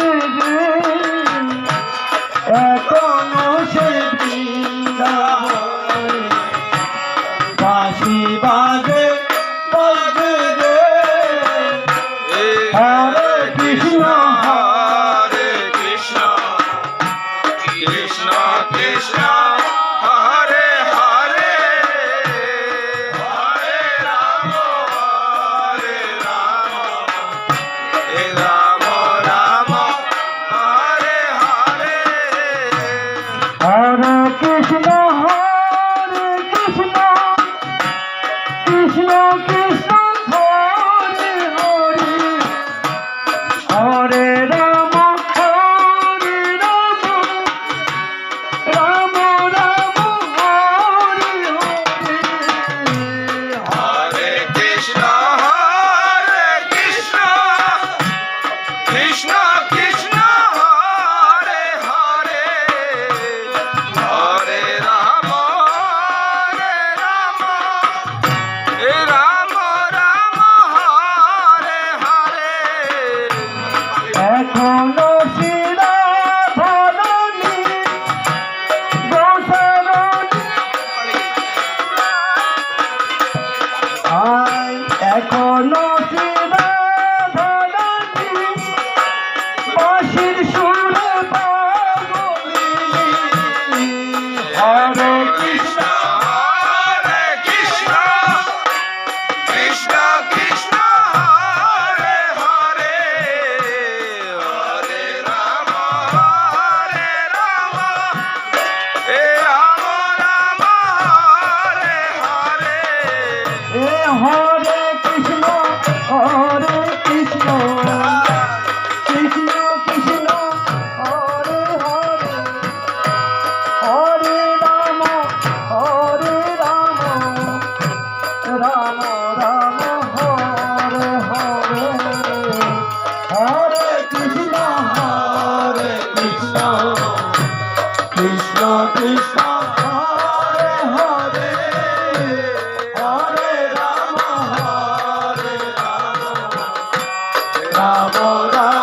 বাজে রে এখনো সে বৃন্দাবনে বাঁশি বাজে বাজে রে হরে কৃষ্ণ হরে কৃষ্ণ কৃষ্ণ কৃষ্ণ হরে হরে হরে রাম রাম রাম হরে হরে হরে কৃষ্ণ কৃষ্ণ কৃষ্ণ হরে হরে হরে রাম রাম রাম হরে হরে হরে কৃষ্ণ কৃষ্ণ কৃষ্ণ হরে হরে হরে রাম রাম রাম হরে হরে এখনো শিরা ধরণী গোসরণী আয় এখনো শিরা ধরণী বাঁশির সুরে পাগলিনী হরে কৃষ্ণ হরে কৃষ্ণ কৃষ্ণ কৃষ্ণ হরে হরে হরে রাম রাম হরে হরে এ হরে কৃষ্ণ কৃষ্ণ কৃষ্ণ হরে হরে হরে রাম রাম রাম হরে হরে হরে কৃষ্ণ কৃষ্ণ কৃষ্ণ হরে হরে হরে রাম রাম